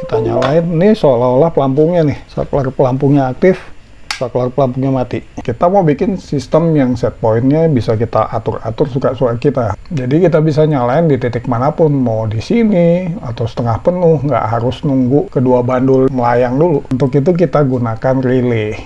Kita nyalain, ini seolah-olah pelampungnya nih, saklar pelampungnya aktif, saklar pelampungnya mati. Kita mau bikin sistem yang set pointnya bisa kita atur-atur suka-suka kita. Jadi kita bisa nyalain di titik manapun, mau di sini atau setengah penuh, nggak harus nunggu kedua bandul melayang dulu. Untuk itu kita gunakan relay.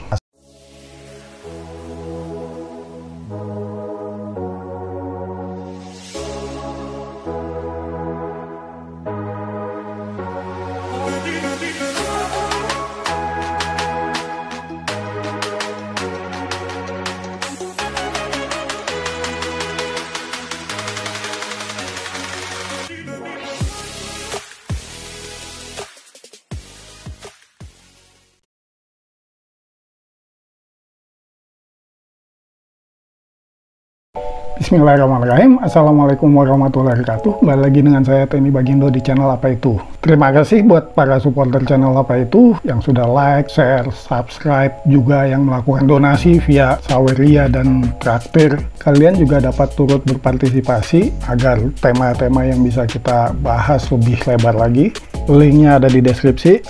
Bismillahirrahmanirrahim. Assalamualaikum warahmatullahi wabarakatuh. Kembali lagi dengan saya Tony Bagindo di channel Apa Itu. Terima kasih buat para supporter channel Apa Itu yang sudah like, share, subscribe, juga yang melakukan donasi via Saweria dan Traktir. Kalian juga dapat turut berpartisipasi agar tema-tema yang bisa kita bahas lebih lebar lagi. Linknya ada di deskripsi,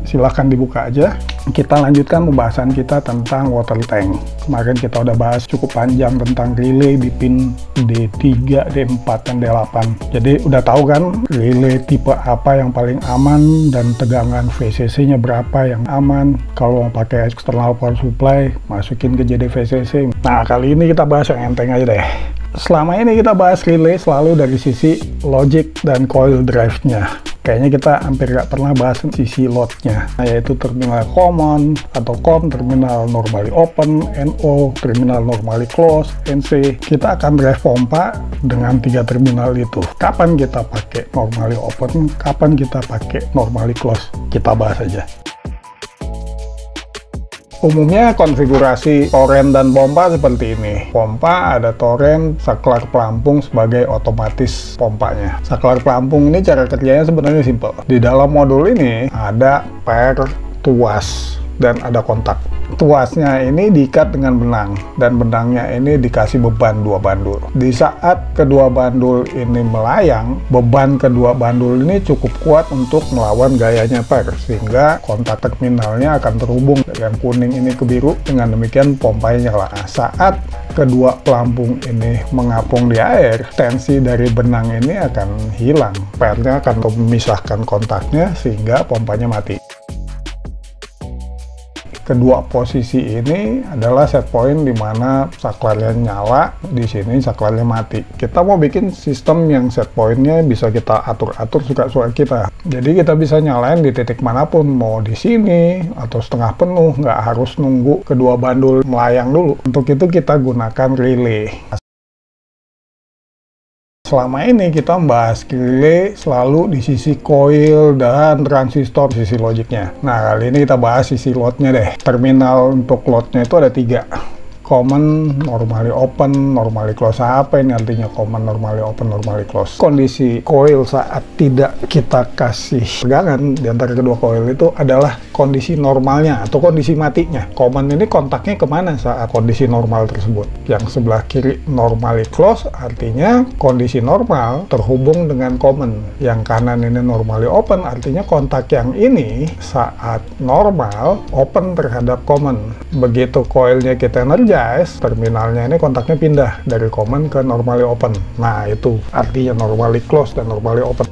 silahkan dibuka aja. Kita lanjutkan pembahasan kita tentang water tank. Kemarin kita udah bahas cukup panjang tentang relay di pin D3, D4, dan D8. Jadi udah tahu kan relay tipe apa yang paling aman dan tegangan VCC-nya berapa yang aman. Kalau mau pakai external power supply, masukin ke JD VCC. Nah, kali ini kita bahas yang enteng aja deh. Selama ini kita bahas relay selalu dari sisi logic dan coil drive-nya. Kayaknya kita hampir nggak pernah bahas sisi load-nya, yaitu terminal common atau COM, terminal normally open, NO, terminal normally close, NC. Kita akan drive pompa dengan 3 terminal itu. Kapan kita pakai normally open, kapan kita pakai normally close, kita bahas aja. Umumnya konfigurasi torrent dan pompa seperti ini. Pompa ada torrent, saklar pelampung sebagai otomatis pompanya. Saklar pelampung ini cara kerjanya sebenarnya simpel. Di dalam modul ini ada per, tuas, dan ada kontak. Tuasnya ini diikat dengan benang, dan benangnya ini dikasih beban 2 bandul. Di saat kedua bandul ini melayang, beban kedua bandul ini cukup kuat untuk melawan gayanya per, sehingga kontak terminalnya akan terhubung yang kuning ini ke biru. Dengan demikian pompanya nyala. Nah, saat kedua pelampung ini mengapung di air, tensi dari benang ini akan hilang. Pernya akan memisahkan kontaknya sehingga pompanya mati. Kedua posisi ini adalah set point di mana saklarnya nyala, di sini saklarnya mati. Kita mau bikin sistem yang set pointnya bisa kita atur-atur suka-suka kita. Jadi kita bisa nyalain di titik manapun, mau di sini atau setengah penuh, nggak harus nunggu kedua bandul melayang dulu. Untuk itu kita gunakan relay. Selama ini kita membahas relay selalu di sisi coil dan transistor, sisi logiknya. Nah, kali ini kita bahas sisi loadnya deh. Terminal untuk loadnya itu ada 3. Common, normally open, normally close. Apa ini artinya common, normally open, normally close? Kondisi coil saat tidak kita kasih tegangan di antara kedua coil itu adalah kondisi normalnya atau kondisi matinya. Common ini kontaknya kemana saat kondisi normal tersebut? Yang sebelah kiri normally close artinya kondisi normal terhubung dengan common. Yang kanan ini normally open artinya kontak yang ini saat normal open terhadap common. Begitu coilnya kita energize, terminalnya ini kontaknya pindah dari common ke normally open. Nah, itu artinya normally close dan normally open.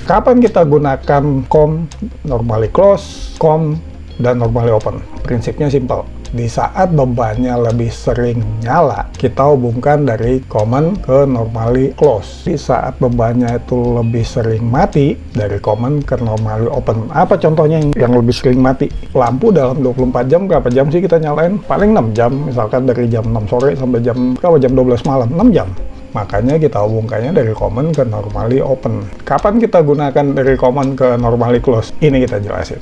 Kapan kita gunakan COM, normally close, COM, dan normally open? Prinsipnya simpel. Di saat bebannya lebih sering nyala, kita hubungkan dari common ke normally close. Di saat bebannya itu lebih sering mati, dari common ke normally open. Apa contohnya yang lebih sering mati? Lampu dalam 24 jam, berapa jam sih kita nyalain? Paling 6 jam, misalkan dari jam 6 sore sampai jam 12 malam, 6 jam. Makanya kita hubungkannya dari common ke normally open. Kapan kita gunakan dari common ke normally close? Ini kita jelasin.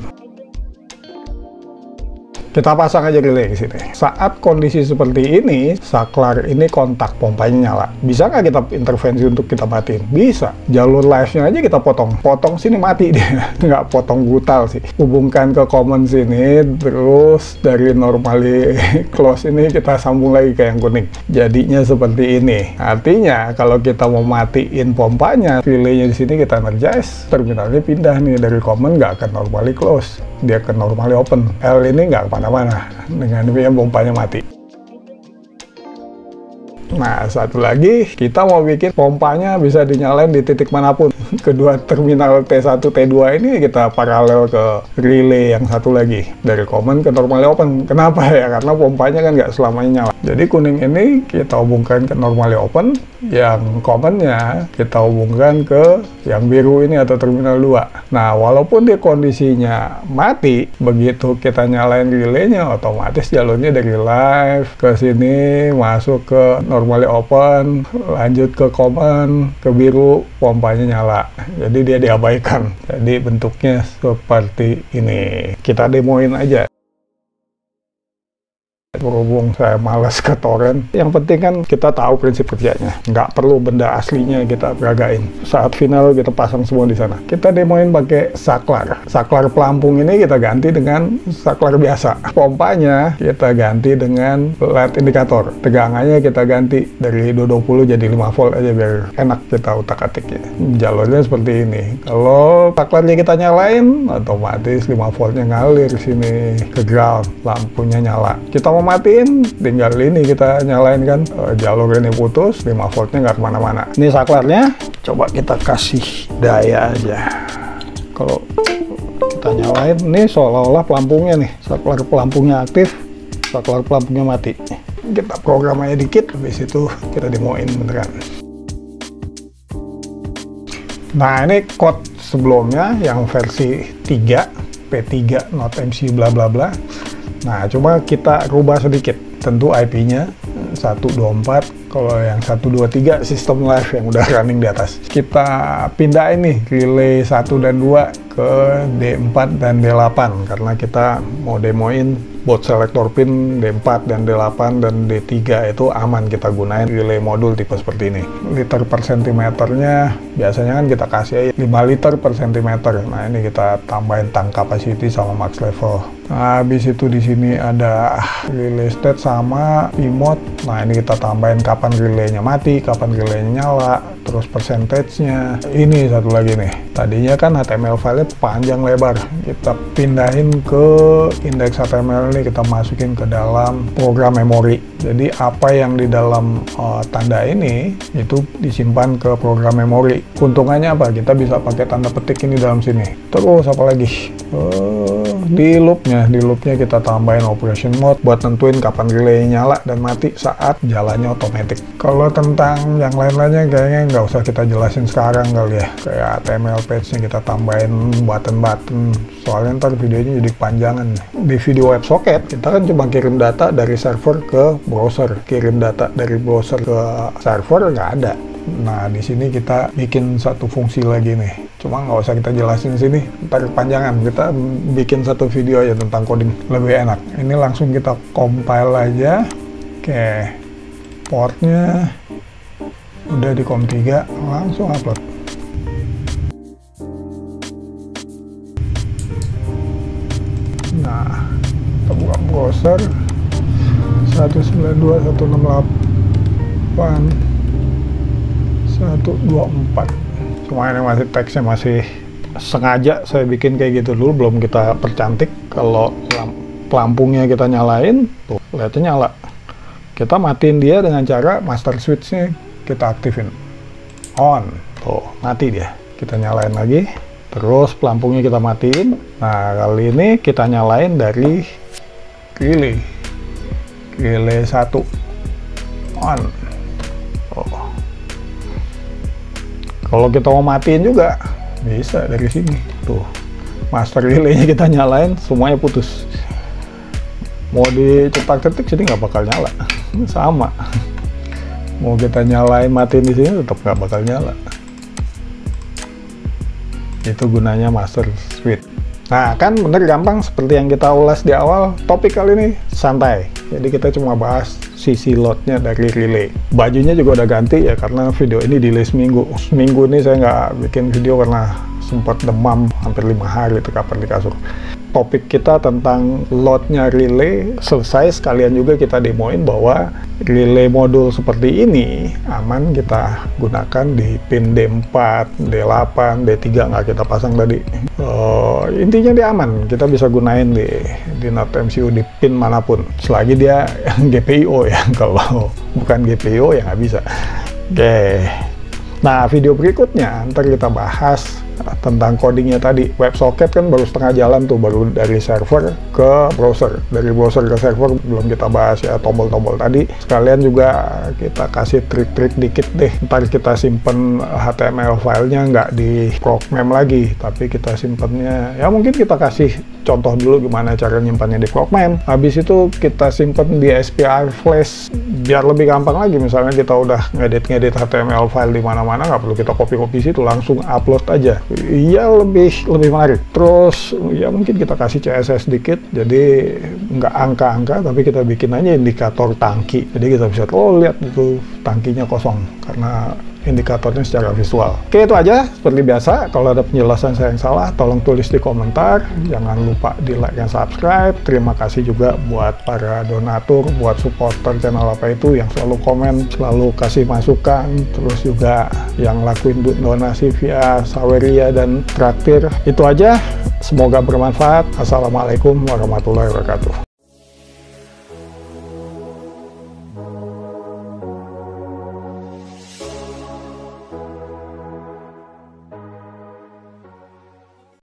Kita pasang aja relay di sini. Saat kondisi seperti ini, saklar ini kontak, pompanya nyala. Bisa nggak kita intervensi untuk kita matiin? Bisa. Jalur live-nya aja kita potong. Potong sini mati dia. Nggak potong brutal sih. Hubungkan ke common sini, terus dari normally close ini kita sambung lagi ke yang kuning. Jadinya seperti ini. Artinya kalau kita mau matiin pompanya, relaynya di sini kita energize, terminalnya pindah nih dari common nggak akan normally close. Dia ke normally open. L ini nggak kemana-mana dengan pompanya mati. Nah, satu lagi, kita mau bikin pompanya bisa dinyalain di titik manapun. Kedua terminal T1, T2 ini kita paralel ke relay yang satu lagi. Dari common ke normally open. Kenapa ya? Karena pompanya kan nggak selamanya nyala. Jadi kuning ini kita hubungkan ke normally open, yang commonnya kita hubungkan ke yang biru ini atau terminal 2. Nah, walaupun dia kondisinya mati, begitu kita nyalain relaynya, otomatis jalurnya dari live ke sini, masuk ke normally open, lanjut ke common, ke biru, pompanya nyala. Jadi dia diabaikan. Jadi bentuknya seperti ini. Kita demoin aja. Berhubung saya malas ke torrent, yang penting kan kita tahu prinsip kerjanya. Nggak perlu benda aslinya kita peragain. Saat final kita pasang semua di sana. Kita demoin pakai saklar. Saklar pelampung ini kita ganti dengan saklar biasa. Pompanya kita ganti dengan LED indikator. Tegangannya kita ganti dari 220 jadi 5 volt aja biar enak kita utak-atiknya. Jalurnya seperti ini. Kalau saklarnya kita nyalain, otomatis 5 voltnya ngalir sini ke ground. Lampunya nyala. Kita mau matiin, tinggal ini kita nyalain kan, jalur ini putus, 5 voltnya nggak kemana-mana. Ini saklarnya, coba kita kasih daya aja. Kalau kita nyalain, ini seolah-olah pelampungnya nih, saklar pelampungnya aktif, saklar pelampungnya mati. Kita program aja dikit, habis itu kita demoin beneran. Nah, ini code sebelumnya yang versi 3, P3 not MC bla bla bla. Nah, coba kita rubah sedikit. Tentu IP-nya 124, kalau yang 123 sistem live yang udah running di atas. Kita pindah ini relay 1 dan 2 ke D4 dan D8 karena kita mau demoin both selector pin D4 dan D8 dan D3 itu aman kita gunain relay modul tipe seperti ini. Liter per sentimeternya biasanya kan kita kasih aja 5 liter per sentimeter. Nah, ini kita tambahin tank capacity sama max level. Nah, habis itu di sini ada relay state sama remote. Nah, ini kita tambahin kapan relaynya mati, kapan relaynya nyala, terus percentage-nya. Ini satu lagi nih. Tadinya kan HTML file-nya panjang lebar. Kita pindahin ke indeks HTML ini, kita masukin ke dalam program memori. Jadi apa yang di dalam tanda ini itu disimpan ke program memori. Keuntungannya apa? Kita bisa pakai tanda petik ini dalam sini. Terus apa lagi? Di loopnya kita tambahin operation mode buat nentuin kapan relay nyala dan mati saat jalannya otomatis. Kalau tentang yang lain-lainnya kayaknya nggak usah kita jelasin sekarang kali ya. Kayak HTML page-nya kita tambahin button-button. Soalnya ntar videonya jadi kepanjangan. Di video WebSocket kita kan cuma kirim data dari server ke browser. Kirim data dari browser ke server nggak ada. Nah, di sini kita bikin satu fungsi lagi nih. Cuma nggak usah kita jelasin di sini, ntar kepanjangan. Kita bikin satu video aja tentang coding, lebih enak. Ini langsung kita compile aja. Oke, portnya udah di COM3, langsung upload. Nah, kita buka browser 192.168.124. Cuma ini masih teksnya masih sengaja saya bikin kayak gitu dulu, belum kita percantik. Kalau pelampungnya kita nyalain, tuh lihatnya nyala. Kita matiin dia dengan cara master switch-nya kita aktifin on, tuh mati dia. Kita nyalain lagi, terus pelampungnya kita matiin. Nah, kali ini kita nyalain dari relay 1 on. Kalau kita mau matiin juga bisa dari sini. Tuh, master relay-nya kita nyalain, semuanya putus. Mau dicetak-cetik sini nggak bakal nyala. Sama. Mau kita nyalain matiin di sini tetap nggak bakal nyala. Itu gunanya master switch. Nah, kan bener gampang seperti yang kita ulas di awal. Topik kali ini santai. Jadi kita cuma bahas sisi loadnya dari relay. Bajunya juga udah ganti ya, karena video ini delay seminggu. Seminggu ini saya nggak bikin video karena sempat demam hampir 5 hari terkapar di kasur. Topik kita tentang loadnya relay selesai, sekalian juga kita demoin bahwa relay modul seperti ini aman kita gunakan di pin D4, D8, D3 nggak kita pasang tadi. Intinya dia aman, kita bisa gunain di NOT MCU di pin manapun, selagi dia GPIO ya. Kalau bukan GPIO ya nggak bisa. Oke. Nah, video berikutnya ntar kita bahas tentang codingnya tadi. WebSocket kan baru setengah jalan tuh, baru dari server ke browser. Dari browser ke server belum kita bahas ya, tombol-tombol tadi. Sekalian juga kita kasih trik-trik dikit deh. Ntar kita simpen HTML filenya nggak di Procmem lagi, tapi kita simpennya, ya mungkin kita kasih contoh dulu gimana cara nyimpannya di Procmem. Habis itu kita simpen di SPR Flash biar lebih gampang lagi. Misalnya kita udah ngedit HTML file di mana-mana, nggak perlu kita copy situ, langsung upload aja. Iya, lebih menarik. Terus ya mungkin kita kasih CSS dikit, jadi nggak angka-angka, tapi kita bikin aja indikator tangki. Jadi kita bisa lihat itu tangkinya kosong karena indikatornya secara visual. Oke, itu aja. Seperti biasa, kalau ada penjelasan saya yang salah, tolong tulis di komentar. Jangan lupa di like dan subscribe. Terima kasih juga buat para donatur, buat supporter channel Apa Itu yang selalu komen, selalu kasih masukan, terus juga yang lakuin donasi via Saweria dan Traktir. Itu aja. Semoga bermanfaat. Assalamualaikum warahmatullahi wabarakatuh.